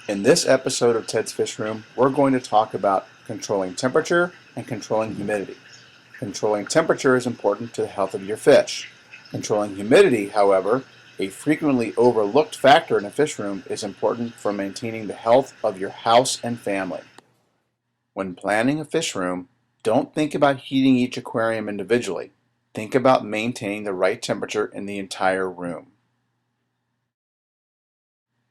In this episode of Ted's Fish Room, we're going to talk about controlling temperature and controlling humidity. Controlling temperature is important to the health of your fish. Controlling humidity, however, a frequently overlooked factor in a fish room, is important for maintaining the health of your house and family. When planning a fish room, don't think about heating each aquarium individually. Think about maintaining the right temperature in the entire room.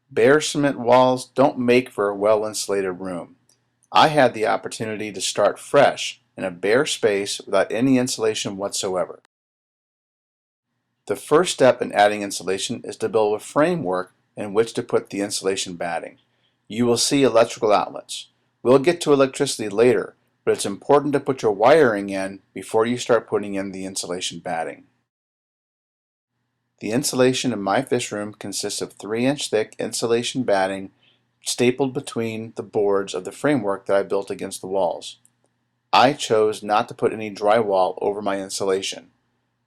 Bare cement walls don't make for a well-insulated room. I had the opportunity to start fresh in a bare space without any insulation whatsoever. The first step in adding insulation is to build a framework in which to put the insulation batting. You will see electrical outlets. We'll get to electricity later, but it's important to put your wiring in before you start putting in the insulation batting. The insulation in my fish room consists of 3-inch thick insulation batting stapled between the boards of the framework that I built against the walls. I chose not to put any drywall over my insulation.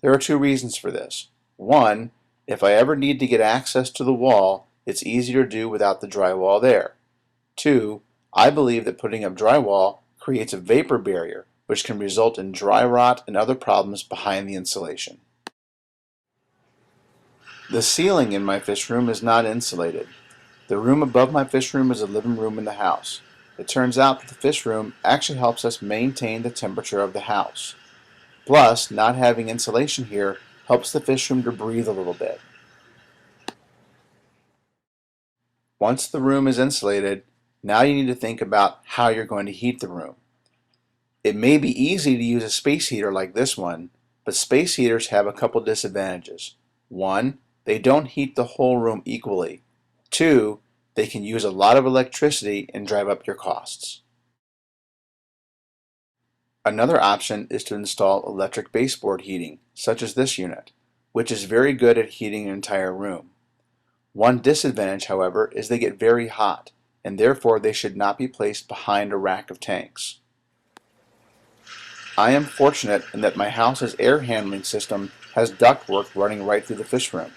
There are two reasons for this. One, if I ever need to get access to the wall, it's easier to do without the drywall there. Two, I believe that putting up drywall creates a vapor barrier, which can result in dry rot and other problems behind the insulation. The ceiling in my fish room is not insulated. The room above my fish room is a living room in the house. It turns out that the fish room actually helps us maintain the temperature of the house. Plus, not having insulation here helps the fish room to breathe a little bit. Once the room is insulated, now you need to think about how you're going to heat the room. It may be easy to use a space heater like this one, but space heaters have a couple disadvantages. One, they don't heat the whole room equally. Two, they can use a lot of electricity and drive up your costs. Another option is to install electric baseboard heating, such as this unit, which is very good at heating an entire room. One disadvantage, however, is they get very hot, and therefore they should not be placed behind a rack of tanks. I am fortunate in that my house's air handling system has ductwork running right through the fish room.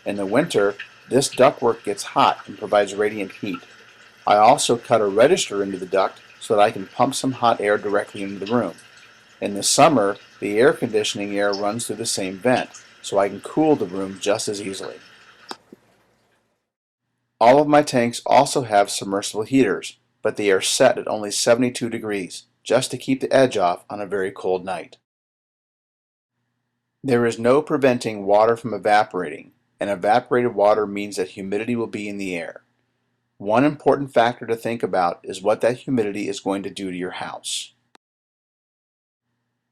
In the winter, this ductwork gets hot and provides radiant heat. I also cut a register into the duct so that I can pump some hot air directly into the room. In the summer, the air conditioning air runs through the same vent, so I can cool the room just as easily. All of my tanks also have submersible heaters, but they are set at only 72 degrees, just to keep the edge off on a very cold night. There is no preventing water from evaporating, and evaporated water means that humidity will be in the air. One important factor to think about is what that humidity is going to do to your house.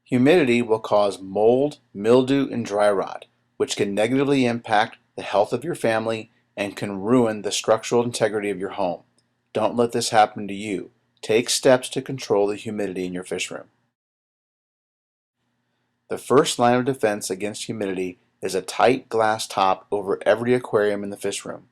Humidity will cause mold, mildew, and dry rot, which can negatively impact the health of your family and can ruin the structural integrity of your home. Don't let this happen to you. Take steps to control the humidity in your fish room. The first line of defense against humidity is a tight glass top over every aquarium in the fish room.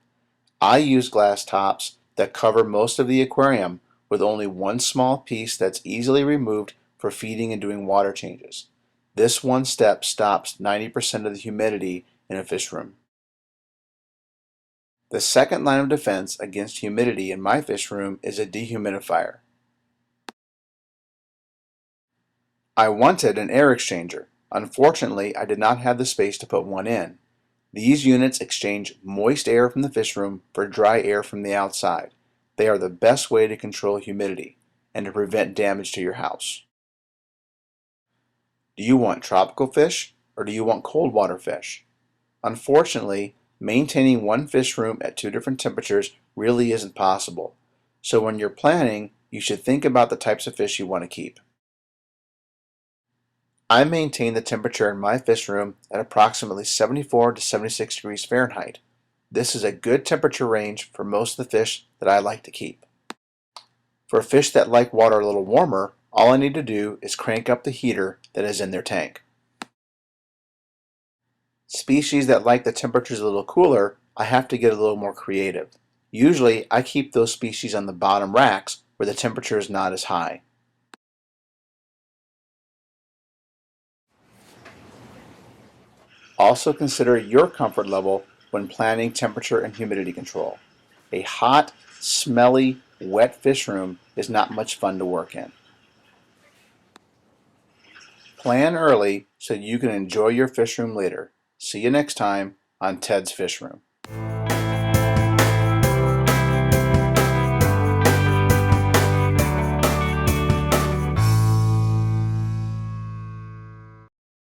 I use glass tops that cover most of the aquarium with only one small piece that's easily removed for feeding and doing water changes. This one step stops 90% of the humidity in a fish room. The second line of defense against humidity in my fish room is a dehumidifier. I wanted an air exchanger. Unfortunately, I did not have the space to put one in. These units exchange moist air from the fish room for dry air from the outside. They are the best way to control humidity and to prevent damage to your house. Do you want tropical fish or do you want cold water fish? Unfortunately, maintaining one fish room at two different temperatures really isn't possible. So when you're planning, you should think about the types of fish you want to keep. I maintain the temperature in my fish room at approximately 74 to 76 degrees Fahrenheit. This is a good temperature range for most of the fish that I like to keep. For fish that like water a little warmer, all I need to do is crank up the heater that is in their tank. Species that like the temperatures a little cooler, I have to get a little more creative. Usually, I keep those species on the bottom racks where the temperature is not as high. Also consider your comfort level when planning temperature and humidity control. A hot, smelly, wet fish room is not much fun to work in. Plan early so you can enjoy your fish room later. See you next time on Ted's Fish Room.